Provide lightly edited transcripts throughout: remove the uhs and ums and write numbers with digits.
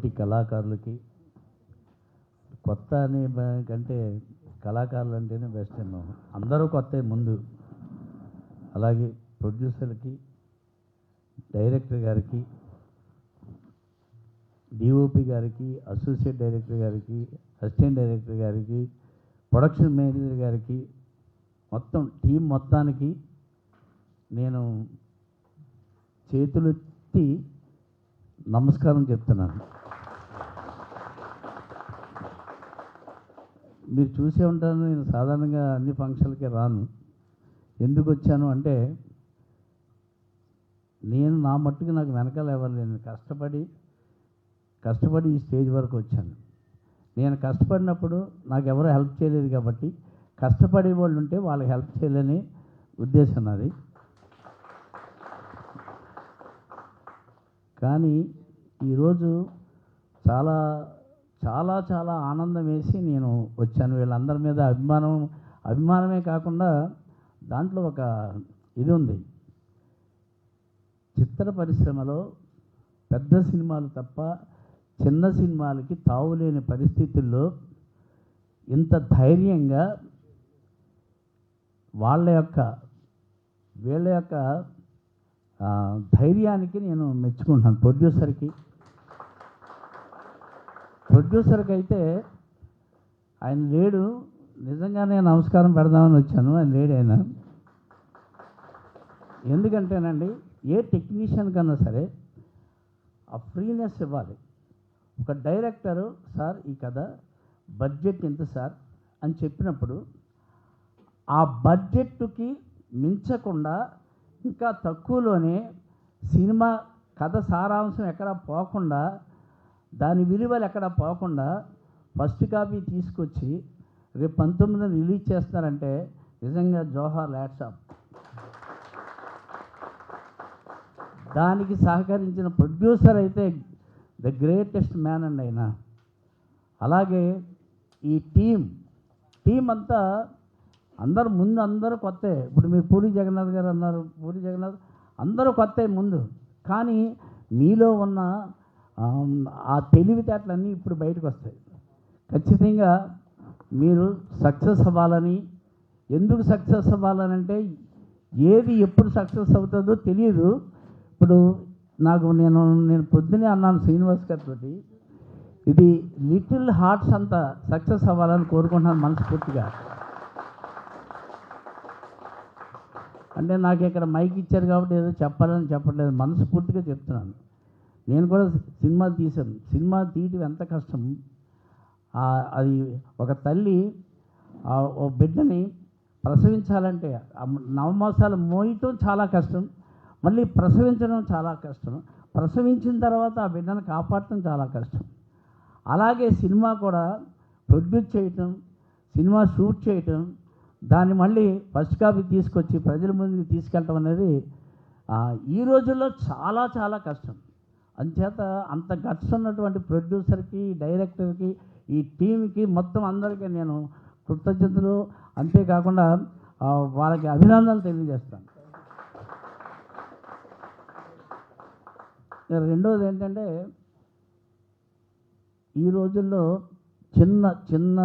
తోటి కళాకారులకి, కొత్త అనే కంటే కళాకారులు అంటేనే బెస్ట్ ఏమో, అందరూ కొత్త ముందు. అలాగే ప్రొడ్యూసర్కి, డైరెక్టర్ గారికి, డిఓపి గారికి, అసోసియేట్ డైరెక్టర్ గారికి, అసిస్టెంట్ డైరెక్టర్ గారికి, ప్రొడక్షన్ మేనేజర్ గారికి, మొత్తం టీం మొత్తానికి నేను చేతులెత్తి నమస్కారం చెప్తున్నాను. మీరు చూసే ఉంటాను, నేను సాధారణంగా అన్ని ఫంక్షన్లకి రాను. ఎందుకు వచ్చాను అంటే, నేను నా మట్టుకు నాకు వెనకాల ఎవరు నేను కష్టపడి ఈ స్టేజ్ వరకు వచ్చాను. నేను కష్టపడినప్పుడు నాకు ఎవరో హెల్ప్ చేయలేదు కాబట్టి, కష్టపడే వాళ్ళు ఉంటే వాళ్ళకి హెల్ప్ చేయాలని ఉద్దేశం నాది. కానీ ఈరోజు చాలా చాలా చాలా ఆనందం వేసి నేను వచ్చాను. వీళ్ళందరి మీద అభిమానమే కాకుండా దాంట్లో ఒక ఇది ఉంది. చిత్ర పరిశ్రమలో పెద్ద సినిమాలు తప్ప చిన్న సినిమాలకి తావులేని పరిస్థితుల్లో ఇంత ధైర్యంగా వీళ్ళ యొక్క ధైర్యానికి నేను మెచ్చుకుంటాను. ప్రొడ్యూసర్కి అయితే ఆయన లేడు, నిజంగానే నమస్కారం పెడదామని వచ్చాను. ఆయన లేడు. ఆయన ఎందుకంటేనండి, ఏ టెక్నీషియన్ కన్నా సరే ఆ ఫ్రీనెస్ ఇవ్వాలి. ఒక డైరెక్టరు, సార్ ఈ కథ బడ్జెట్ ఎంత సార్ అని చెప్పినప్పుడు ఆ బడ్జెట్కి మించకుండా ఇంకా తక్కువలోనే సినిమా కథ సారాంశం ఎక్కడ పోకుండా, దాని విలువలు ఎక్కడ పోకుండా ఫస్ట్ కాపీ తీసుకొచ్చి రేపు 19న రిలీజ్ చేస్తారంటే నిజంగా జోహార్, హ్యాట్స్ ఆఫ్. దానికి సహకరించిన ప్రొడ్యూసర్ అయితే ద గ్రేటెస్ట్ మ్యాన్ అండి ఆయన. అలాగే ఈ టీం అంతా అందరూ కొత్తే. ఇప్పుడు మీరు పూరి జగన్నాథ్ గారు అన్నారు, పూరి జగన్నాథ్ అందరూ కొత్తే ముందు. కానీ మీలో ఉన్న ఆ తెలివితేటలన్నీ ఇప్పుడు బయటకు వస్తాయి. ఖచ్చితంగా మీరు సక్సెస్ అవ్వాలని. ఎందుకు సక్సెస్ అవ్వాలనంటే, ఏది ఎప్పుడు సక్సెస్ అవుతుందో తెలియదు. ఇప్పుడు నేను పొద్దునే అన్నాను శ్రీనివాస్ గారితో, ఇది లిటిల్ హార్ట్స్ అంతా సక్సెస్ అవ్వాలని కోరుకుంటున్నాను మనస్ఫూర్తిగా. అంటే నాకు ఇక్కడ మైక్ ఇచ్చారు కాబట్టి ఏదో చెప్పాలని చెప్పట్లేదు, మనస్ఫూర్తిగా చెప్తున్నాను. నేను కూడా సినిమాలు తీశాను. సినిమా తీయటం ఎంత కష్టం. అది ఒక తల్లి ఓ బిడ్డని ప్రసవించాలంటే 9 మాసాలు మోయటం చాలా కష్టం, మళ్ళీ ప్రసవించడం చాలా కష్టం, ప్రసవించిన తర్వాత ఆ బిడ్డను కాపాడటం చాలా కష్టం. అలాగే సినిమా కూడా ప్రొడ్యూస్ చేయటం, సినిమా షూట్ చేయటం, దాన్ని మళ్ళీ ఫస్ట్ కాపీ తీసుకొచ్చి ప్రజల ముందుకు తీసుకెళ్ళటం అనేది ఈ రోజుల్లో చాలా చాలా కష్టం. అంచేత అంత గట్స్ ఉన్నటువంటి ప్రొడ్యూసర్కి, డైరెక్టర్కి, ఈ టీంకి మొత్తం అందరికీ నేను కృతజ్ఞతలు, అంతేకాకుండా వాళ్ళకి అభినందనలు తెలియజేస్తాను. రెండవది ఏంటంటే, ఈ రోజుల్లో చిన్న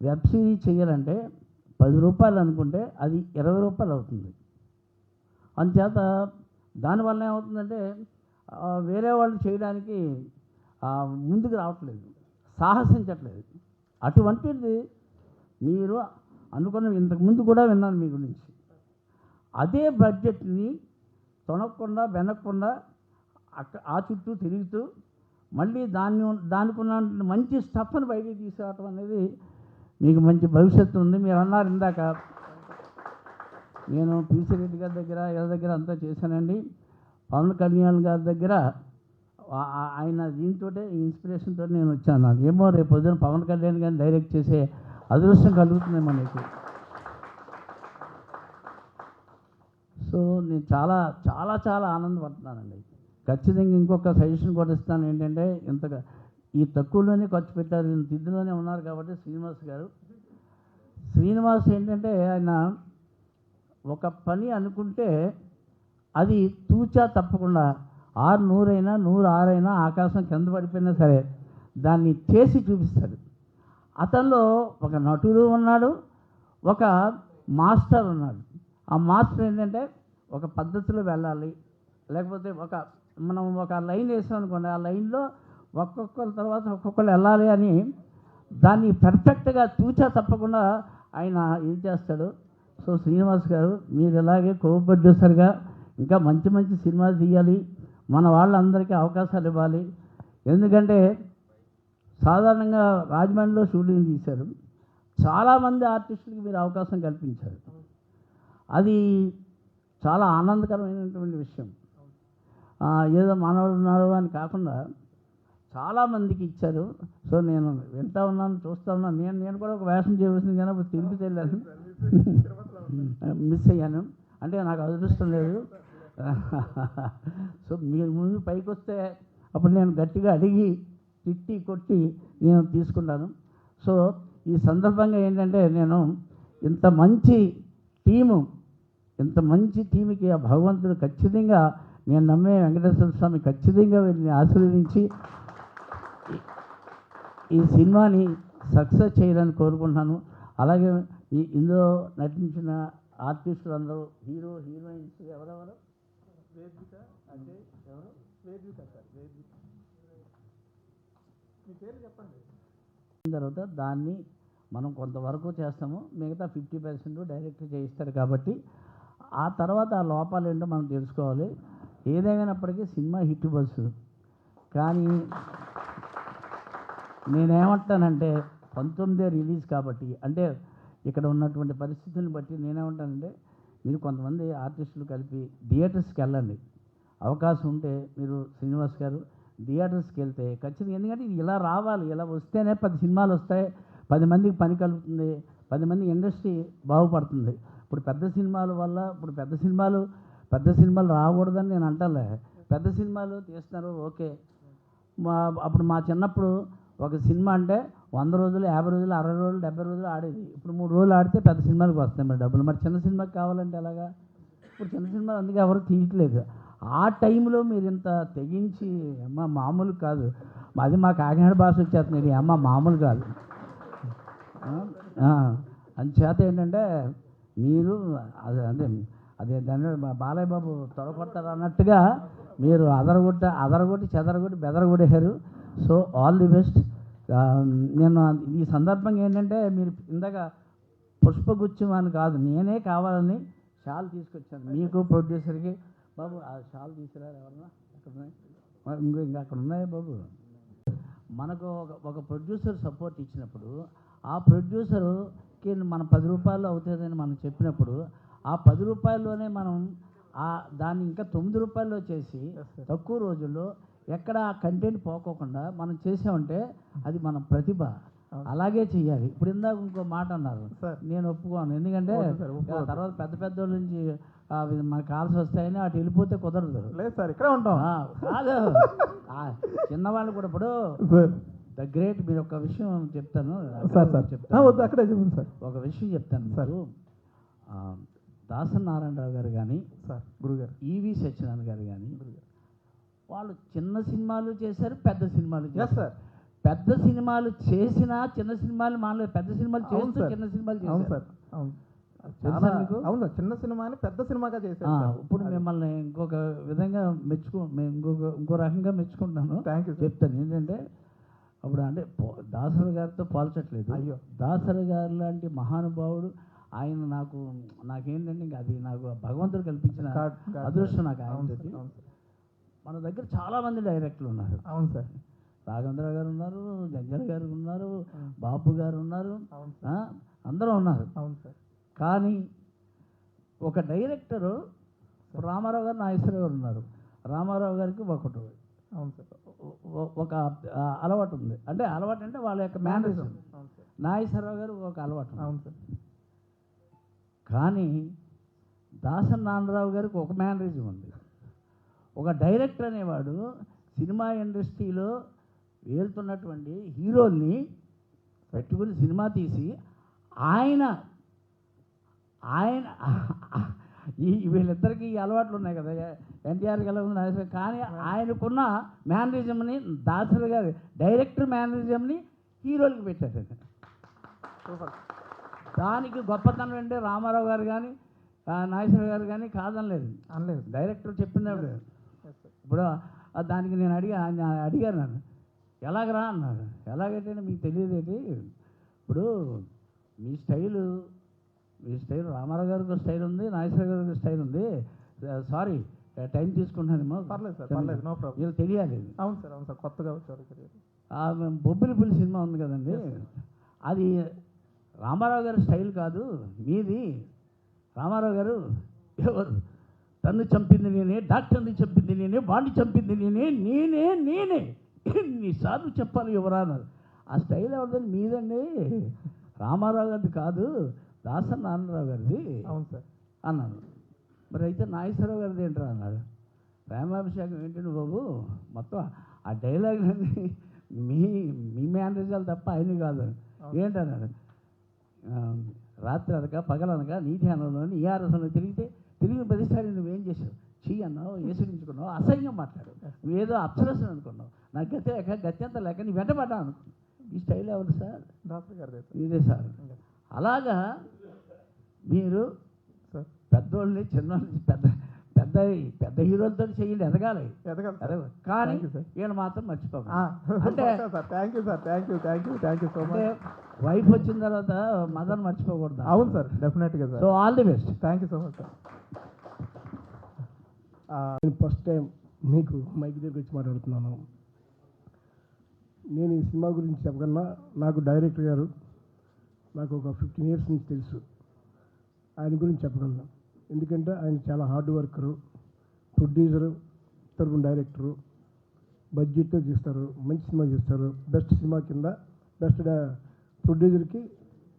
వెబ్ సిరీస్ చేయాలంటే 10 రూపాయలు అనుకుంటే అది 20 రూపాయలు అవుతుంది. అందుచేత దానివల్ల ఏమవుతుందంటే, వేరే వాళ్ళు చేయడానికి ముందుకు రావట్లేదు, సాహసించట్లేదు. అటువంటిది మీరు అనుకున్న, ఇంతకుముందు కూడా విన్నాను మీ గురించి. అదే బడ్జెట్ని తొనకుండా వెనక్కుండా ఆ చుట్టూ తిరుగుతూ మళ్ళీ దానికి ఉన్న మంచి స్టఫ్ని బయటికి తీసుకురావటం అనేది మీకు మంచి భవిష్యత్తు ఉంది. మీరు అన్నారు ఇందాక, నేను పిసి రెడ్డి గారి దగ్గర దగ్గర అంతా చేశానండి. పవన్ కళ్యాణ్ గారి దగ్గర ఆయన దీంతో ఇన్స్పిరేషన్తో నేను వచ్చాను. నాకు ఏమో రేపు పొద్దున పవన్ కళ్యాణ్ గారిని డైరెక్ట్ చేసే అదృష్టం కలుగుతుందేమో నీకు. సో నేను చాలా చాలా చాలా ఆనందపడుతున్నానండి. ఖచ్చితంగా ఇంకొక సజెషన్ కూడా ఇస్తాను. ఏంటంటే, ఇంతగా ఈ తక్కువలోనే ఖర్చు పెట్టారు, ఇంత ఇదిలోనే ఉన్నారు కాబట్టి శ్రీనివాస్ ఏంటంటే, ఆయన ఒక పని అనుకుంటే అది తూచా తప్పకుండా ఆరు నూరైనా 106 అయినా ఆకాశం కింద పడిపోయినా సరే దాన్ని చేసి చూపిస్తాడు. అతనిలో ఒక నటుడు ఉన్నాడు, ఒక మాస్టర్ ఉన్నాడు. ఆ మాస్టర్ ఏంటంటే ఒక పద్ధతిలో వెళ్ళాలి, లేకపోతే మనం ఒక లైన్ వేసాం అనుకోండి, ఆ లైన్లో ఒక్కొక్కరి తర్వాత ఒక్కొక్కరు వెళ్ళాలి అని దాన్ని పర్ఫెక్ట్గా తూచా తప్పకుండా ఆయన ఇది చేస్తాడు. సో శ్రీనివాస్ గారు, మీరు ఇలాగే కో ప్రొడ్యూసర్గా ఇంకా మంచి మంచి సినిమాలు తీయాలి, మన వాళ్ళందరికీ అవకాశాలు ఇవ్వాలి. ఎందుకంటే సాధారణంగా రాజమండ్రిలో షూటింగ్ తీశారు, చాలామంది ఆర్టిస్టులకి మీరు అవకాశం కల్పించారు. అది చాలా ఆనందకరమైనటువంటి విషయం. ఏదో మనవాడు ఉన్నాడు అని కాకుండా చాలామందికి ఇచ్చారు. సో నేను వింటా ఉన్నాను, చూస్తూ ఉన్నాను. నేను కూడా ఒక వేషం చేయవలసింది, కానీ అప్పుడు తిరిగి వెళ్ళాను, మిస్ అయ్యాను. అంటే నాకు అదృష్టం లేదు. సో మీరు ముందు పైకి వస్తే అప్పుడు నేను గట్టిగా అడిగి తిట్టి కొట్టి నేను తీసుకుంటాను. సో ఈ సందర్భంగా ఏంటంటే నేను ఇంత మంచి టీముకి ఆ భగవంతుడు ఖచ్చితంగా, నేను నమ్మే వెంకటేశ్వర స్వామి ఖచ్చితంగా వీళ్ళని ఆశీర్వదించి ఈ సినిమాని సక్సెస్ చేయాలని కోరుకుంటున్నాను. అలాగే ఇందులో నటించిన ఆర్టిస్టులు అందరూ, హీరోయిన్స్ ఎవరెవరు, వేదిక అంటే ఎవరు, వేదిక సార్, వేదిక మీ పేరు చెప్పండి. తర్వాత దాన్ని మనం కొంతవరకు చేస్తాము, మిగతా 50% డైరెక్టర్ చేయిస్తాడు. కాబట్టి ఆ తర్వాత ఆ లోపాలు ఏంటో మనం తెలుసుకోవాలి. ఏదైనప్పటికీ సినిమా హిట్ బస్సు. కానీ నేనేమంటానంటే 19 రిలీజ్ కాబట్టి, అంటే ఇక్కడ ఉన్నటువంటి పరిస్థితులను బట్టి నేనేమంటానంటే, మీరు కొంతమంది ఆర్టిస్టులు కలిపి థియేటర్స్కి వెళ్ళండి. అవకాశం ఉంటే మీరు శ్రీనివాస్ గారు థియేటర్స్కి వెళ్తే ఖచ్చితంగా, ఎందుకంటే ఇది ఇలా రావాలి, ఇలా వస్తేనే 10 సినిమాలు వస్తాయి, 10 మందికి పని కలుగుతుంది, 10 మంది ఇండస్ట్రీ బాగుపడుతుంది. ఇప్పుడు పెద్ద సినిమాల వల్ల పెద్ద సినిమాలు రాకూడదని నేను అంటలే, పెద్ద సినిమాలు తీస్తున్నారు ఓకే. అప్పుడు మా చిన్నప్పుడు ఒక సినిమా అంటే 100 రోజులు, 50 రోజులు, 60 రోజులు, 70 రోజులు ఆడేది. ఇప్పుడు 3 రోజులు ఆడితే పెద్ద సినిమాలకు వస్తాయి మరి డబ్బులు. మరి చిన్న సినిమాకి కావాలంటే ఎలాగా? ఇప్పుడు చిన్న సినిమాలు అందుకే ఎవరు తీయట్లేదు. ఆ టైంలో మీరు ఇంత తెగించి, అమ్మ మామూలు కాదు, అది మా కాకినాడ భాష వచ్చేస్తుంది, అమ్మ మామూలు కాదు. అందుచేత ఏంటంటే మీరు అదే దాన్ని బాలయ్య బాబు త్వరకొడతారు అన్నట్టుగా మీరు అదరగొట్టి చెదరగొట్టి బెదరగొట్టేశారు. So all the best. నేను ఈ సందర్భంగా ఏంటంటే, మీరు ఇందాక పుష్పగుచ్చం అని కాదు, నేనే కావాలని షాల్ తీసుకొచ్చాను మీకు, ప్రొడ్యూసర్కి. బాబు ఆ షాల్ తీసుకురారు ఎవరన్నా, అక్కడ ఉన్నాయి, ఇంకా అక్కడ ఉన్నాయా బాబు. మనకు ఒక ప్రొడ్యూసర్ సపోర్ట్ ఇచ్చినప్పుడు, ఆ ప్రొడ్యూసర్కి మన 10 రూపాయలు అవుతుందని మనం చెప్పినప్పుడు, ఆ 10 రూపాయల్లోనే మనం దాన్ని ఇంకా 9 రూపాయల్లో చేసి తక్కువ రోజుల్లో ఎక్కడ కంటెంట్ పోకోకుండా మనం చేసామంటే అది మన ప్రతిభ. అలాగే చెయ్యాలి. ఇప్పుడు ఇందాక ఇంకో మాట అన్నారు, నేను ఒప్పుకోను. ఎందుకంటే తర్వాత పెద్ద వాళ్ళ నుంచి మన కాల్స్ వస్తాయని అటు వెళ్ళిపోతే కుదరదు. లేదు సార్, ఇక్కడ ఉంటాం. కాదు, చిన్నవాళ్ళు కూడా. ఇప్పుడు ద గ్రేట్, మీరు ఒక విషయం చెప్తాను, అక్కడే చెప్పండి సార్. ఒక విషయం చెప్తాను సార్. దాసరి నారాయణరావు గారు కానీ, సార్ గురుగారు ఈవి సత్యనారాయణ గారు కానీ, వాళ్ళు చిన్న సినిమాలు చేశారు, పెద్ద సినిమాలు చేశారు. పెద్ద సినిమాలు చేసినా చిన్న సినిమాలు మానలేదు, పెద్ద సినిమాలు చేస్తూ చిన్న సినిమాలు చేశారు సార్. అవును, అవును, చిన్న సినిమాని పెద్ద సినిమాగా చేశారు. ఇప్పుడు మిమ్మల్ని ఇంకొక విధంగా ఇంకో రకంగా మెచ్చుకుంటాను. Thank you. చెప్తాను ఏంటంటే, అప్పుడు అంటే దాసరి గారితో పోల్చట్లేదు, అయ్యో దాసరి గారు లాంటి మహానుభావుడు ఆయన నాకేంటంటే ఇంకా అది నాకు భగవంతుడు కల్పించిన అదృష్టం. నాకు ఆయనతోటి మన దగ్గర చాలామంది డైరెక్టర్లు ఉన్నారు. అవును సార్. రాఘవేంద్ర గారు ఉన్నారు, జంజల్ గారు ఉన్నారు, బాపు గారు ఉన్నారు, అందరూ ఉన్నారు. అవును సార్. కానీ ఒక డైరెక్టరు రామారావు గారు, నాగేశ్వరరావు గారు ఉన్నారు. రామారావు గారికి ఒకటి, అవును సార్, ఒక అలవాటు ఉంది. అంటే అలవాటు అంటే వాళ్ళ యొక్క మేనరిజం. నాగేశ్వరరావు గారు ఒక అలవాటు. అవును సార్. కానీ దాసరి నారాయణరావు గారికి ఒక మేనరిజం ఉంది. ఒక డైరెక్టర్ అనేవాడు సినిమా ఇండస్ట్రీలో వెళ్తున్నటువంటి హీరోల్ని పెట్టుకుని సినిమా తీసి ఆయన ఆయన వీళ్ళిద్దరికీ ఈ అలవాట్లు ఉన్నాయి కదా, ఎన్టీఆర్కి ఎలా ఉంది నాగేశ్వర, కానీ ఆయనకున్న మేనరిజంని దాసరి గారి డైరెక్టర్ మేనరిజంని హీరోలకి పెట్టారు. దానికి గొప్పతనం అంటే రామారావు గారు కానీ నాగేశ్వర గారు కానీ కాదనలేదు, అనలేదు. డైరెక్టర్ చెప్పినప్పుడు. ఇప్పుడు దానికి నేను అడిగాను నన్ను, ఎలాగరా అన్నారు. ఎలాగైతే మీకు తెలియదేంటి, ఇప్పుడు మీ స్టైలు రామారావు గారికి స్టైల్ ఉంది, నాగేశ్వర గారికి స్టైల్ ఉంది, సారీ టైం తీసుకుంటానేమో. పర్లేదు సార్, పర్లేదు, నో ప్రాబ్లం. వీళ్ళు తెలియాలి. అవును సార్, కొత్తగా వచ్చారు. బొబ్బిలిపుల్లి సినిమా ఉంది కదండి, అది రామారావు గారి స్టైల్ కాదు మీది. రామారావు గారు ఎవరు, తన్ను చంపింది నేనే, డాక్టర్ని చంపింది నేనే, వాడిని చంపింది నేనే ఎన్నిసార్లు చెప్పాలి ఎవరా అన్నారు. ఆ స్టైల్ ఎవరిదండి? మీదండి, రామారావు గారిది కాదు, దాసరి నారాయణరావు గారిది. అవును సార్ అన్నాను. మరి అయితే నాగేశ్వరరావు గారిది ఏంటరా అన్నాడు. ప్రేమాభిషేకం ఏంటండి బాబు, మొత్తం ఆ డైలాగులన్నీ మీ మేనరిజాలు తప్ప ఆయన కాదు ఏంటన్నాడు. రాత్రి అనక పగలనక నీతి అనంలోని ఈ ఆరసంలో తిరిగిన ప్రతిసారి నువ్వేం చేసావు, చీ అన్నావు, ఏసుడించుకున్నావు, అసహ్యంగా మాట్లాడు, నువ్వేదో అప్సరసను అనుకున్నావు, నాకు గత్యంత లేక నీ వెంటబడ్డా అనుకున్నావు. ఈ స్టైల్ ఎవరు సార్? డాక్టర్ గారు ఇదే సార్. అలాగా మీరు పెద్దోళ్ళని చిన్నోళ్ళని పెద్ద హీరోలతో చేయండి, ఎదగాలి. కానీ ఈయన మాత్రం మర్చిపోకండి. అంటే thank you so much. Wife వచ్చిన తర్వాత మదర్ మర్చిపోకూడదు. అవును సార్, డెఫినెట్గా sir. So all the best. Thank you so much sir. నేను ఫస్ట్ టైం మీకు మైక్ దగ్గర వచ్చి మాట్లాడుతున్నాను. నేను ఈ సినిమా గురించి చెప్పకన్నా నాకు డైరెక్టర్ గారు నాకు ఒక 15 years నుంచి తెలుసు. ఆయన గురించి చెప్పగలను, ఎందుకంటే ఆయన చాలా హార్డ్ వర్కరు, ప్రొడ్యూసరు, తరపున డైరెక్టరు, బడ్జెట్తో తీస్తారు, మంచి సినిమా తీస్తారు. బెస్ట్ సినిమా కింద బెస్ట్ ప్రొడ్యూసర్కి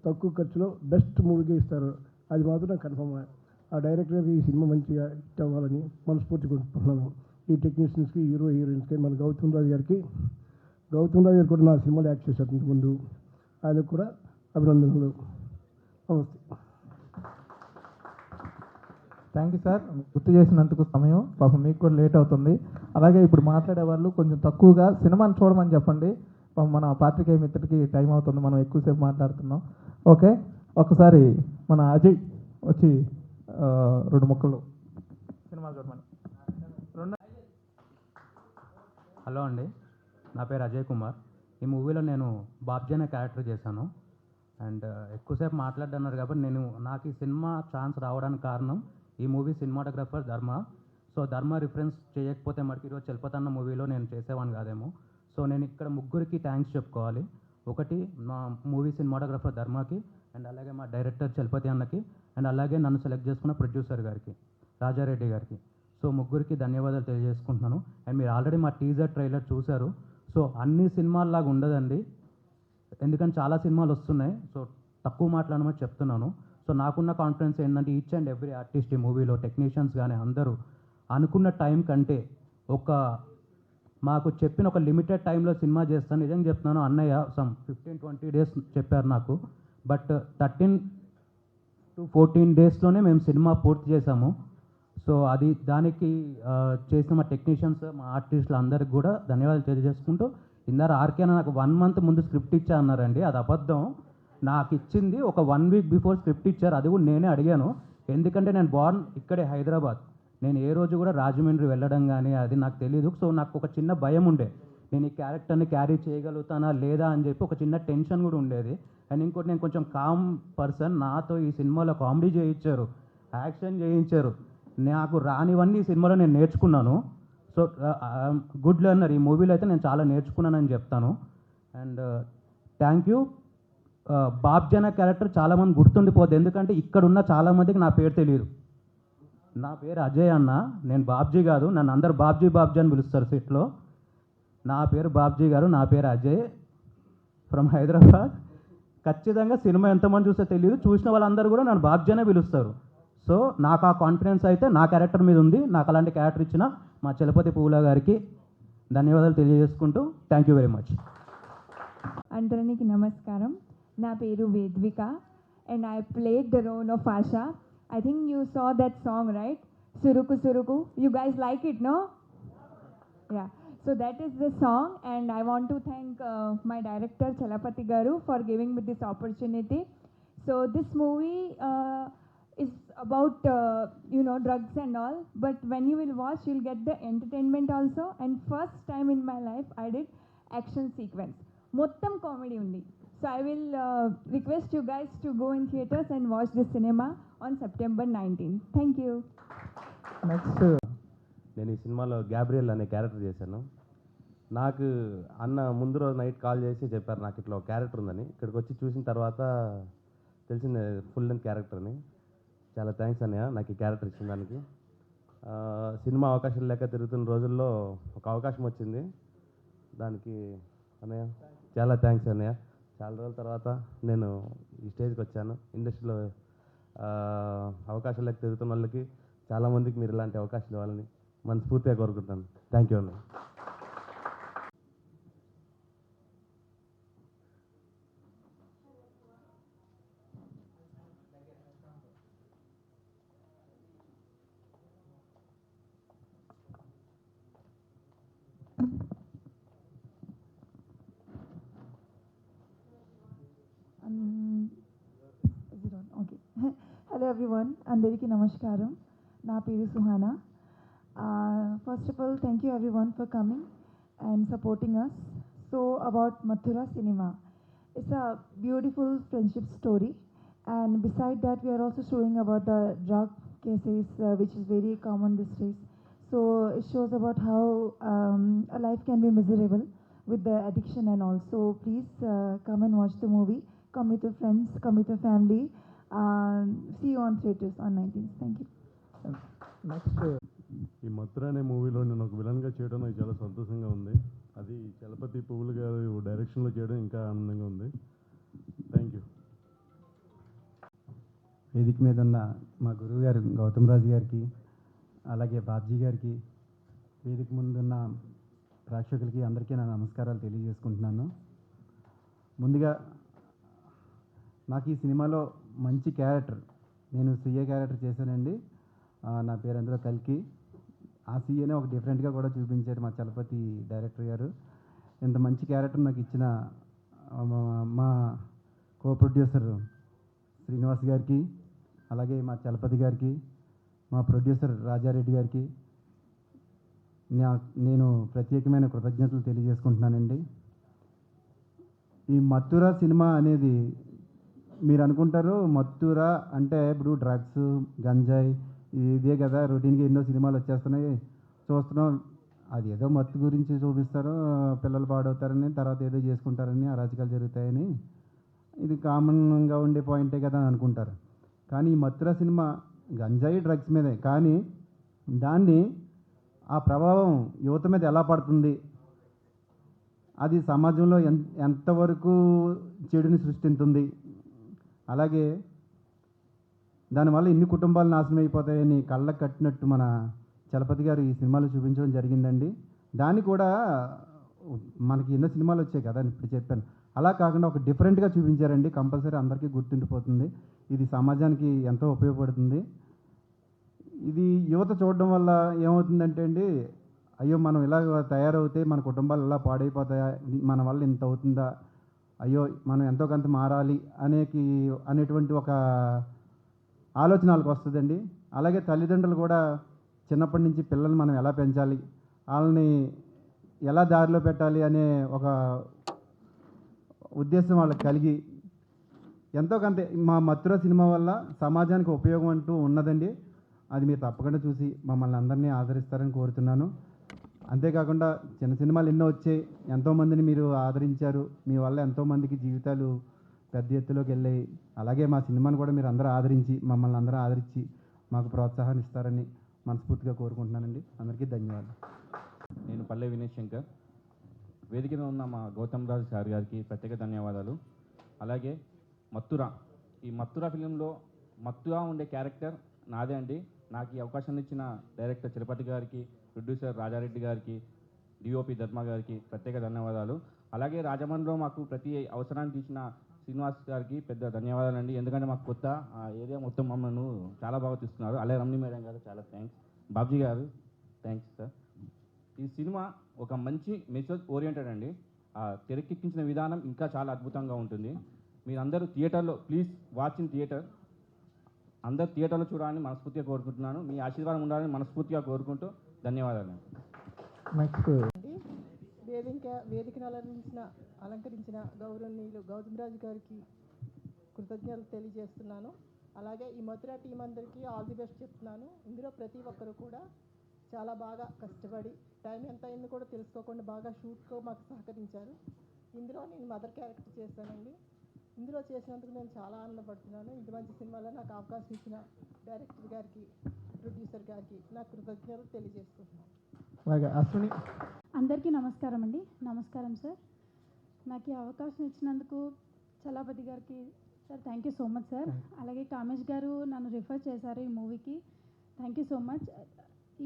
తక్కువ ఖర్చులో బెస్ట్ మూవీగా ఇస్తారు. అది మాత్రం నాకు కన్ఫర్మ్. ఆ డైరెక్టర్కి ఈ సినిమా మంచిగా హిట్ అవ్వాలని మనస్ఫూర్తిగా కోరుకుంటున్నాను. ఈ టెక్నీషియన్స్కి, హీరోయిన్స్కి, మన గౌతమ్ రాజు గారు కూడా నా సినిమాలో యాక్ట్ చేశారు ముందు, ఆయనకు కూడా అభినందనలు. నమస్తే. థ్యాంక్ యూ సార్, గుర్తు చేసినందుకు. సమయం పాపం మీకు కూడా లేట్ అవుతుంది. అలాగే ఇప్పుడు మాట్లాడే వాళ్ళు కొంచెం తక్కువగా సినిమాని చూడమని చెప్పండి. పాపం మన పాత్రికేయ మిత్రుడికి టైం అవుతుంది, మనం ఎక్కువసేపు మాట్లాడుతున్నాం. ఓకే, ఒకసారి మన అజయ్ వచ్చి 2 ముక్కలు సినిమా చూడమని. హలో అండి, నా పేరు అజయ్ కుమార్. ఈ మూవీలో నేను బాబ్జీ అనే క్యారెక్టర్ చేశాను. అండ్ ఎక్కువసేపు మాట్లాడుతున్నారు కాబట్టి నాకు ఈ సినిమా ఛాన్స్ రావడానికి కారణం ఈ మూవీ సినిమాటోగ్రఫర్ ధర్మ. సో ధర్మ రిఫరెన్స్ చేయకపోతే మనకి ఈరోజు చలపతన్న మూవీలో నేను చేసేవాడిని కాదేమో. సో నేను ఇక్కడ ముగ్గురికి థ్యాంక్స్ చెప్పుకోవాలి. ఒకటి మా మూవీ సినిమాటోగ్రఫర్ ధర్మకి, అండ్ అలాగే మా డైరెక్టర్ చలపతి అన్నకి, అండ్ అలాగే నన్ను సెలెక్ట్ చేసుకున్న ప్రొడ్యూసర్ గారికి, రాజారెడ్డి గారికి. సో ముగ్గురికి ధన్యవాదాలు తెలియజేసుకుంటున్నాను. అండ్ మీరు ఆల్రెడీ మా టీజర్ ట్రైలర్ చూశారు. సో అన్ని సినిమాల్లాగా ఉండదండి, ఎందుకంటే చాలా సినిమాలు వస్తున్నాయి. సో తక్కువ మాట్లాడమని చెప్తున్నాను. సో నాకున్న కాన్ఫిడెన్స్ ఏంటంటే ఈచ్ అండ్ ఎవ్రీ ఆర్టిస్ట్ ఈ మూవీలో, టెక్నీషియన్స్ కానీ అందరూ అనుకున్న టైం కంటే మాకు చెప్పిన ఒక లిమిటెడ్ టైంలో సినిమా చేస్తాను. నిజంగా చెప్తున్నాను, అన్నయ్య 15-20 days చెప్పారు నాకు, బట్ 13 to 14 daysలోనే మేము సినిమా పూర్తి చేశాము. సో దానికి చేసిన మా టెక్నీషియన్స్, మా ఆర్టిస్టులు అందరికి కూడా ధన్యవాదాలు తెలియజేసుకుంటూ, ఇందాక ఆర్కే నాకు 1 month ముందు స్క్రిప్ట్ ఇచ్చా అన్నారండి. అది అబద్ధం. నాకు ఇచ్చింది ఒక 1 week బిఫోర్ స్క్రిప్ట్ ఇచ్చారు. అది కూడా నేనే అడిగాను, ఎందుకంటే నేను బోర్న్ ఇక్కడే హైదరాబాద్. నేను ఏ రోజు కూడా రాజమండ్రి వెళ్ళడం కానీ అది నాకు తెలియదు. సో నాకు ఒక చిన్న భయం ఉండే, నేను ఈ క్యారెక్టర్ని క్యారీ చేయగలుగుతానా లేదా అని చెప్పి ఒక చిన్న టెన్షన్ కూడా ఉండేది. అండ్ ఇంకోటి, నేను కొంచెం కామ్ పర్సన్. నాతో ఈ సినిమాలో కామెడీ చేయించారు, యాక్షన్ చేయించారు, నాకు రానివన్నీ ఈ సినిమాలో నేను నేర్చుకున్నాను. So good learner. ఈ మూవీలో అయితే నేను చాలా నేర్చుకున్నానని చెప్తాను. And thank you. బాబ్జీ అనే క్యారెక్టర్ చాలామంది గుర్తుండిపోద్ది, ఎందుకంటే ఇక్కడ ఉన్న చాలామందికి నా పేరు తెలియదు. నా పేరు అజయ్ అన్న, నేను బాబ్జీ కాదు. నన్ను అందరు బాబ్జీ అని పిలుస్తారు సెట్లో. నా పేరు బాబ్జీ గారు, నా పేరు అజయ్, ఫ్రమ్ హైదరాబాద్. ఖచ్చితంగా సినిమా ఎంతమంది చూస్తే తెలియదు, చూసిన వాళ్ళందరూ కూడా నన్ను బాబ్జీ అనే పిలుస్తారు. సో నాకు ఆ కాన్ఫిడెన్స్ అయితే నా క్యారెక్టర్ మీద ఉంది. నాకు అలాంటి క్యారెక్టర్ ఇచ్చిన మా చలపతి పూల గారికి ధన్యవాదాలు తెలియజేసుకుంటూ థ్యాంక్ యూ వెరీ మచ్. అందరికీ నమస్కారం. నా పేరు Vedvika and I played the role of Asha I think you saw that song, right? Suruku Suruku. You guys like it, no? Yeah. So that is the song, and I want to thank my director Chalapati Garu for giving me this opportunity. So this movie is about drugs and all, but when you will watch, you'll get the entertainment also. And first time in my life, I did action sequence. Mottam comedy undi. So I will request you guys to go in theaters and watch the cinema on September 19th. Thank you. Next నేను ఈ సినిమాలో Gabriel అనే character చేశాను. నాకు అన్న ముందు రోజు night call చేసి చెప్పారు నాకు ఇట్లా ఒక క్యారెక్టర్ ఉందని. ఇక్కడికి వచ్చి చూసిన తర్వాత తెలిసింది ఫుల్ లెంత్ క్యారెక్టర్ అని. చాలా థ్యాంక్స్ అన్నయ్య నాకు ఈ క్యారెక్టర్ ఇచ్చిన దానికి. సినిమా అవకాశం లేక తిరుగుతున్న రోజుల్లో ఒక అవకాశం వచ్చింది, దానికి అన్నయ్య చాలా థ్యాంక్స్ అన్నయ్య. చాలా రోజుల తర్వాత నేను ఈ స్టేజ్కి వచ్చాను. ఇండస్ట్రీలో అవకాశం లేక తిరుగుతున్న వాళ్ళకి చాలామందికి మీరు ఇలాంటి అవకాశాలు ఇవ్వాలని మనస్ఫూర్తిగా కోరుకుంటాను. థ్యాంక్ యూ అన్నయ్య. Is it on? Okay. Hello everyone. Andariki Namaskaram. Na peru Suhana. First of all, thank you everyone for coming and supporting us. So about Mathura Cinema. It's a beautiful friendship story, and beside that we are also showing about the drug cases which is very common these days. So it shows about how a life can be miserable with the addiction and all. So please come and watch the movie. Come with your friends, come with your family. See you on theaters on 19th. Thank you. Next ఈ మథుర అనే మూవీలో నేను ఒక విలన్గా చేయడం నాకు చాలా సంతోషంగా ఉంది. అది చలపతి పువ్వులు గారు డైరెక్షన్లో చేయడం ఇంకా ఆనందంగా ఉంది. Thank you. వేదిక మీద ఉన్న మా గురువు గారు గౌతమ్ రాజు గారికి, అలాగే బాబ్జీ గారికి, వేదిక ముందున్న ప్రేక్షకులకి అందరికీ నా నమస్కారాలు తెలియజేసుకుంటున్నాను. ముందుగా నాకు ఈ సినిమాలో మంచి క్యారెక్టర్, నేను సీఏ క్యారెక్టర్ చేశానండి. నా పేరు అందులో కల్కి. ఆ సీఏనే ఒక డిఫరెంట్గా కూడా చూపించారు మా చలపతి డైరెక్టర్ గారు. ఇంత మంచి క్యారెక్టర్ నాకు ఇచ్చిన మా కో ప్రొడ్యూసర్ శ్రీనివాస్ గారికి, అలాగే మా చలపతి గారికి, మా ప్రొడ్యూసర్ రాజారెడ్డి గారికి నేను ప్రత్యేకమైన కృతజ్ఞతలు తెలియజేసుకుంటున్నానండి. ఈ మథుర సినిమా అనేది మీరు అనుకుంటారు, మథుర అంటే ఇప్పుడు డ్రగ్స్, గంజాయి ఇదే కదా, రొటీన్గా ఎన్నో సినిమాలు వచ్చేస్తున్నాయి చూస్తున్నాం. అది ఏదో మత్తు గురించి చూపిస్తారు, పిల్లలు పాడవుతారని, తర్వాత ఏదో చేసుకుంటారని, అరాచకాలు జరుగుతాయని, ఇది కామన్గా ఉండే పాయింటే కదా అని అనుకుంటారు. కానీ ఈ మథుర సినిమా గంజాయి డ్రగ్స్ మీదే, కానీ దాన్ని ఆ ప్రభావం యువత మీద ఎలా పడుతుంది, అది సమాజంలో ఎంతవరకు చెడుని సృష్టిస్తుంది, అలాగే దానివల్ల ఎన్ని కుటుంబాలు నాశనం అయిపోతాయని కళ్ళకు కట్టినట్టు మన చలపతి గారు ఈ సినిమాలో చూపించడం జరిగిందండి. దాన్ని కూడా మనకి ఎన్నో సినిమాలు వచ్చాయి కదా అని ఇప్పుడు చెప్పాను, అలా కాకుండా ఒక డిఫరెంట్గా చూపించారండి. కంపల్సరీ అందరికీ గుర్తుండిపోతుంది. ఇది సమాజానికి ఎంతో ఉపయోగపడుతుంది. ఇది యువత చూడడం వల్ల ఏమవుతుందంటే అండి, అయ్యో మనం ఇలా తయారవుతే మన కుటుంబాలు ఇలా పాడైపోతాయా, మన వల్ల ఇంత అవుతుందా, అయ్యో మనం ఎంతో కొంత మారాలి అనేటువంటి ఒక ఆలోచన వాళ్ళకి వస్తుందండి. అలాగే తల్లిదండ్రులు కూడా చిన్నప్పటి నుంచి పిల్లల్ని మనం ఎలా పెంచాలి, వాళ్ళని ఎలా దారిలో పెట్టాలి అనే ఒక ఉద్దేశం వాళ్ళకి కలిగి ఎంతో కొంత మా మథుర సినిమా వల్ల సమాజానికి ఉపయోగం అంటూ ఉన్నదండి. అది మీరు తప్పకుండా చూసి మమ్మల్ని అందరినీ ఆదరిస్తారని కోరుతున్నాను. అంతేకాకుండా చిన్న సినిమాలు ఎన్నో వచ్చాయి, ఎంతోమందిని మీరు ఆదరించారు. మీ వల్ల ఎంతోమందికి జీవితాలు పెద్ద ఎత్తులోకి వెళ్ళాయి. అలాగే మా సినిమాను కూడా మీరు అందరూ ఆదరించి, మమ్మల్ని అందరూ ఆదరించి మాకు ప్రోత్సాహాన్ని ఇస్తారని మనస్ఫూర్తిగా కోరుకుంటున్నానండి. అందరికీ ధన్యవాదాలు. నేను పల్లె వినయ్ శంకర్. వేదిక మీద ఉన్న మా గౌతమ్ రాజు సార్ గారికి ప్రత్యేక ధన్యవాదాలు. అలాగే ఈ మథుర ఫిలింలో మత్తుగా ఉండే క్యారెక్టర్ నాదే అండి. నాకు ఈ అవకాశాన్ని ఇచ్చిన డైరెక్టర్ తిరుపతి గారికి, ప్రొడ్యూసర్ రాజారెడ్డి గారికి, డిఓపి ధర్మ గారికి ప్రత్యేక ధన్యవాదాలు. అలాగే రాజమండ్రిలో మాకు ప్రతి అవసరాన్ని తీసిన శ్రీనివాస్ గారికి పెద్ద ధన్యవాదాలండి. ఎందుకంటే మాకు కొత్త ఆ ఏరియా మొత్తం మమ్మల్ని చాలా బాగా చూస్తున్నారు. అలాగే రమణి మేడం గారు చాలా థ్యాంక్స్. బాబ్జీ గారు థ్యాంక్స్ సార్. ఈ సినిమా ఒక మంచి మెసేజ్ ఓరియంటెడ్ అండి. ఆ తెరకెక్కించిన విధానం ఇంకా చాలా అద్భుతంగా ఉంటుంది. మీరందరూ థియేటర్లో ప్లీజ్ వాచ్ ఇన్ థియేటర్. అందరు థియేటర్లో చూడాలని మనస్ఫూర్తిగా కోరుకుంటున్నాను. మీ ఆశీర్వాదం ఉండాలని మనస్ఫూర్తిగా కోరుకుంటూ ధన్యవాదాలు. నెక్స్ట్ వేదికను అలంకరించిన గౌరవనీయులు గౌతమ్రాజు గారికి కృతజ్ఞతలు తెలియజేస్తున్నాను. అలాగే ఈ మధుర టీం అందరికీ ఆల్ ది బెస్ట్ చెప్తున్నాను. ఇందులో ప్రతి ఒక్కరు కూడా చాలా బాగా కష్టపడి టైం ఎంత అయింది కూడా తెలుసుకోకుండా బాగా షూట్కో మాకు సహకరించారు. ఇందులో నేను మదర్ క్యారెక్టర్ చేశానండి. ఇందులో చేసినందుకు నేను చాలా ఆనందపడుతున్నాను. ఇంత మంచి సినిమాలో నాకు అవకాశం ఇచ్చిన డైరెక్టర్ గారికి, ప్రొడ్యూసర్ గారికి నా కృతజ్ఞతలు తెలియజేస్తున్నాను. అలాగే అశ్విని. అందరికీ నమస్కారం అండి. నమస్కారం సార్. నాకు ఈ అవకాశం ఇచ్చినందుకు చలపతి గారికి sir thank you so much sir. అలాగే కామేష్ గారు నన్ను రిఫర్ చేశారు ఈ మూవీకి, థ్యాంక్ యూ సో మచ్.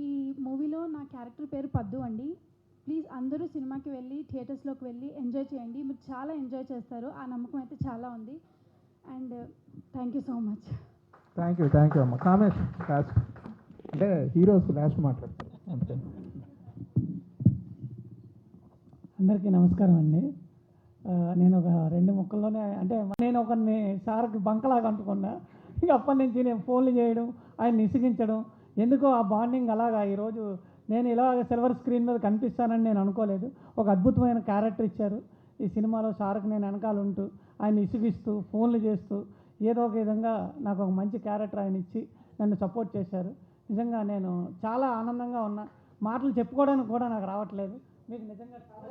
ఈ మూవీలో నా క్యారెక్టర్ పేరు పద్దు అండి. ప్లీజ్ అందరూ సినిమాకి వెళ్ళి థియేటర్స్లోకి వెళ్ళి ఎంజాయ్ చేయండి. మీరు చాలా ఎంజాయ్ చేస్తారు, ఆ నమ్మకం అయితే చాలా ఉంది. And thank you so much. Thank you అమ్మ. కామేష్ లాస్ట్, అంటే హీరోస్ లాస్ట్ మాట్లాడతారు అంతే. అందరికీ నమస్కారం అండి. నేను ఒక 2 ముక్కల్లోనే, అంటే నేను ఒకరిని సార్కి బంకలాగా అంటుకున్నా. ఇక అప్పటి నుంచి నేను ఫోన్లు చేయడం, ఆయన ఇసిగించడం, ఎందుకో ఆ బాండింగ్ అలాగా. ఈరోజు నేను ఇలా సిల్వర్ స్క్రీన్ మీద కనిపిస్తానని నేను అనుకోలేదు. ఒక అద్భుతమైన క్యారెక్టర్ ఇచ్చారు ఈ సినిమాలో. సార్కి నేను వెనకాల ఉంటూ ఆయన ఇసిగిస్తూ ఫోన్లు చేస్తూ ఏదో ఒక విధంగా నాకు ఒక మంచి క్యారెక్టర్ ఆయన ఇచ్చి నన్ను సపోర్ట్ చేశారు. నిజంగా నేను చాలా ఆనందంగా ఉన్నా. మాటలు చెప్పుకోవడానికి కూడా నాకు రావట్లేదు. మీకు నిజంగా చాలా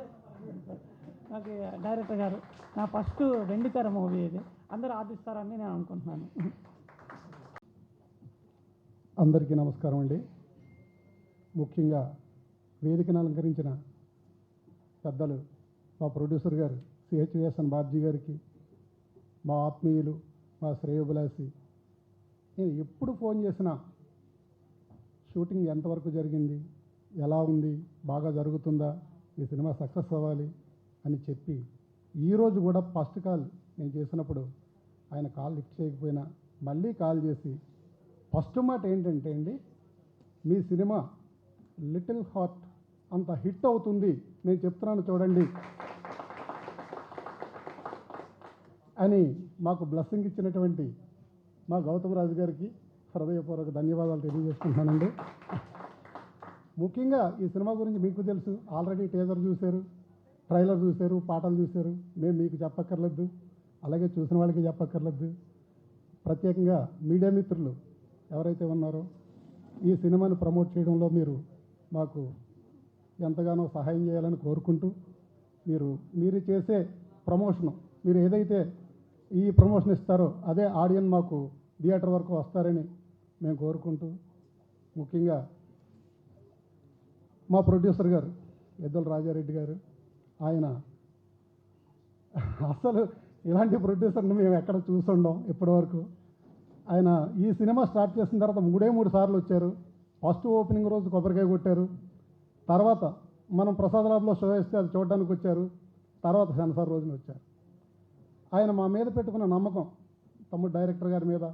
నాకు డైరెక్టర్ గారు నా ఫస్ట్ వెండితెర మూవీ ఇది, అందరూ ఆదిస్తారని నేను అనుకుంటున్నాను. అందరికీ నమస్కారం అండి. ముఖ్యంగా వేదికను అలంకరించిన పెద్దలు మా ప్రొడ్యూసర్ గారు సిహెచ్విఎస్ఎన్ బాబ్జీ గారికి, మా ఆత్మీయులు, మా శ్రేయోభిలాషి, నేను ఎప్పుడు ఫోన్ చేసినా షూటింగ్ ఎంతవరకు జరిగింది, ఎలా ఉంది, బాగా జరుగుతుందా, ఈ సినిమా సక్సెస్ అవ్వాలి అని చెప్పి, ఈరోజు కూడా ఫస్ట్ కాల్ నేను చేసినప్పుడు ఆయన కాల్ లిఫ్ట్ చేయకపోయినా మళ్ళీ కాల్ చేసి ఫస్ట్ మాట ఏంటంటే అండి, మీ సినిమా లిటిల్ హార్ట్ అంత హిట్ అవుతుంది, నేను చెప్తున్నాను చూడండి అని మాకు బ్లెస్సింగ్ ఇచ్చినటువంటి మా గౌతమ్ రాజు గారికి హృదయపూర్వక ధన్యవాదాలు తెలియజేసుకుంటున్నానండి. ముఖ్యంగా ఈ సినిమా గురించి మీకు తెలుసు, ఆల్రెడీ టీజర్ చూశారు, ట్రైలర్ చూశారు, పాటలు చూశారు. మేము మీకు చెప్పక్కర్లేదు, అలాగే చూసిన వాళ్ళకి చెప్పక్కర్లేదు. ప్రత్యేకంగా మీడియా మిత్రులు ఎవరైతే ఉన్నారో ఈ సినిమాను ప్రమోట్ చేయడంలో మీరు మాకు ఎంతగానో సహాయం చేయాలని కోరుకుంటూ, మీరు చేసే ప్రమోషను, మీరు ఏదైతే ఈ ప్రమోషన్ ఇస్తారో అదే ఆడియన్స్ మాకు థియేటర్ వరకు వస్తారని మేము కోరుకుంటూ, ముఖ్యంగా మా ప్రొడ్యూసర్ గారు ఎద్దల రాజారెడ్డి గారు, ఆయన అసలు ఇలాంటి ప్రొడ్యూసర్ని మేము ఎక్కడ చూసుండం ఇప్పటివరకు. ఆయన ఈ సినిమా స్టార్ట్ చేసిన తర్వాత 3 సార్లు వచ్చారు. ఫస్ట్ ఓపెనింగ్ రోజు కొబ్బరికాయ కొట్టారు, తర్వాత మనం ప్రసాద్ ల్యాబ్లో షో వేస్తే అది చూడడానికి వచ్చారు, తర్వాత సెన్సార్ రోజున వచ్చారు. ఆయన మా మీద పెట్టుకున్న నమ్మకం, తమ్ముడు డైరెక్టర్ గారి మీద,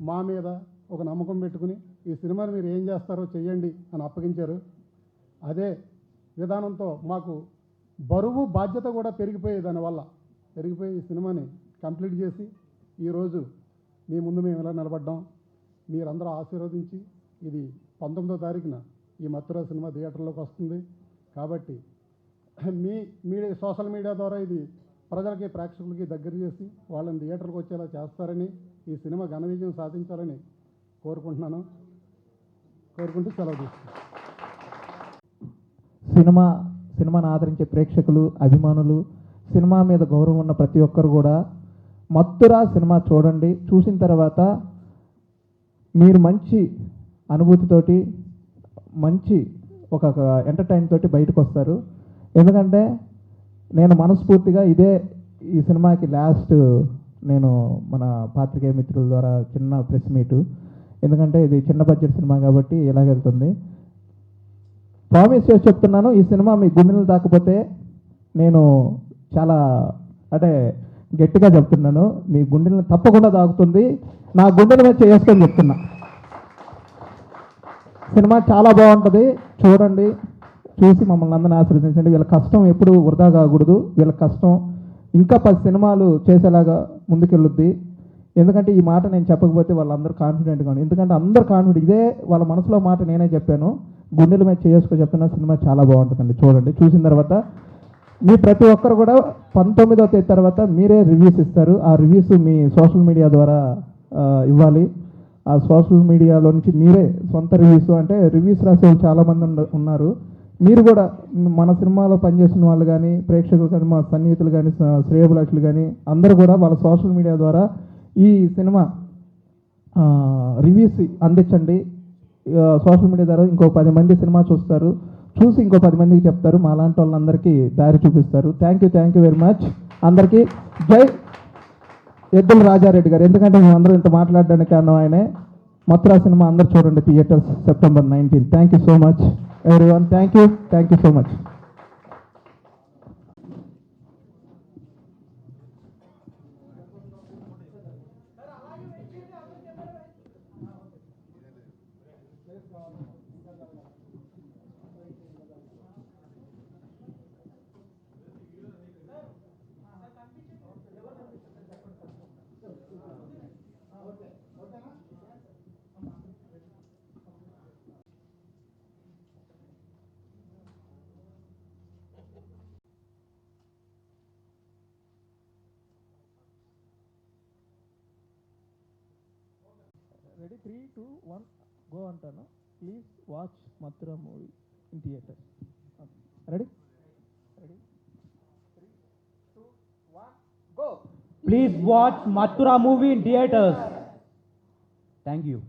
మా మీద ఒక నమ్మకం పెట్టుకుని ఈ సినిమాని మీరు ఏం చేస్తారో చెయ్యండి అని అప్పగించారు. అదే విధానంతో మాకు బరువు బాధ్యత కూడా పెరిగిపోయి ఈ సినిమాని కంప్లీట్ చేసి ఈరోజు మీ ముందు మేము ఇలా నిలబడ్డాం. మీరందరూ ఆశీర్వదించి ఇది 19వ తారీఖున ఈ మత్తురా సినిమా థియేటర్లోకి వస్తుంది. కాబట్టి మీ సోషల్ మీడియా ద్వారా ఇది ప్రజలకి, ప్రేక్షకులకి దగ్గర చేసి వాళ్ళని థియేటర్కి వచ్చేలా చేస్తారని, ఈ సినిమా ఘన విజయం సాధించాలని కోరుకుంటూ సెలవు తీసుకుంటాను. సినిమాను ఆదరించే ప్రేక్షకులు, అభిమానులు, సినిమా మీద గౌరవం ఉన్న ప్రతి ఒక్కరు కూడా మత్తురా సినిమా చూడండి. చూసిన తర్వాత మీరు మంచి అనుభూతితోటి, మంచి ఒక ఎంటర్టైన్ తోటి బయటకు వస్తారు. ఎందుకంటే నేను మనస్ఫూర్తిగా ఈ సినిమాకి లాస్ట్ నేను మన పాత్రికేయ మిత్రుల ద్వారా చిన్న ప్రెస్ మీటు, ఎందుకంటే ఇది చిన్న బడ్జెట్ సినిమా కాబట్టి ఎలాగెళ్తుంది. ప్రామిస్ చేసి చెప్తున్నాను, ఈ సినిమా మీ గుండెలు తాకపోతే నేను చాలా, అంటే గట్టిగా చెప్తున్నాను, మీ గుండెలను తప్పకుండా తాగుతుంది. నా గుండెల మీద చేసుకొని చెప్తున్నా. సినిమా చాలా బాగుంటుంది, చూడండి, చూసి మమ్మల్ని అందరిని ఆశీర్వదించండి. వీళ్ళ కష్టం ఎప్పుడు వృధా కాకూడదు. వీళ్ళ కష్టం ఇంకా 10 సినిమాలు చేసేలాగా ముందుకెళ్ళుద్ది. ఎందుకంటే ఈ మాట నేను చెప్పకపోతే వాళ్ళందరూ కాన్ఫిడెంట్గా ఉంది. ఎందుకంటే అందరు కాన్ఫిడెంట్, ఇదే వాళ్ళ మనసులో మాట నేనే చెప్పాను. గుండెల మీద చేసుకొని చెప్తున్నా, సినిమా చాలా బాగుంటుందండి, చూడండి. చూసిన తర్వాత మీ ప్రతి ఒక్కరు కూడా 19వ తేదీ తర్వాత మీరే రివ్యూస్ ఇస్తారు. ఆ రివ్యూస్ మీ సోషల్ మీడియా ద్వారా ఇవ్వాలి. ఆ సోషల్ మీడియాలో నుంచి మీరే సొంత రివ్యూస్, అంటే రివ్యూస్ రాసే వాళ్ళు చాలామంది ఉన్నారు. మీరు కూడా మన సినిమాలో పనిచేసిన వాళ్ళు కానీ, ప్రేక్షకులు కానీ, మా సన్నిహితులు కానీ, శ్రేయోభిలాషులు కానీ అందరూ కూడా వాళ్ళ సోషల్ మీడియా ద్వారా ఈ సినిమా రివ్యూస్ అందించండి. సోషల్ మీడియా ద్వారా ఇంకో 10 మంది సినిమా చూస్తారు, చూసి ఇంకో 10 మందికి చెప్తారు, మా లాంటి వాళ్ళందరికీ దారి చూపిస్తారు. థ్యాంక్ యూ వెరీ మచ్ అందరికీ. జై ఎద్దుల రాజారెడ్డి గారు. ఎందుకంటే మేము అందరూ ఇంత మాట్లాడడానికి కారణం ఆయనే. మథురా సినిమా అందరూ చూడండి, theatres September 19. Thank you so much everyone. Thank you so much. Ready 3, 2, 1 go అంటాను. Please watch Mathura movie in theatre. Ready 3, 2, 1 go. Please watch Mathura movie in theaters. Thank you.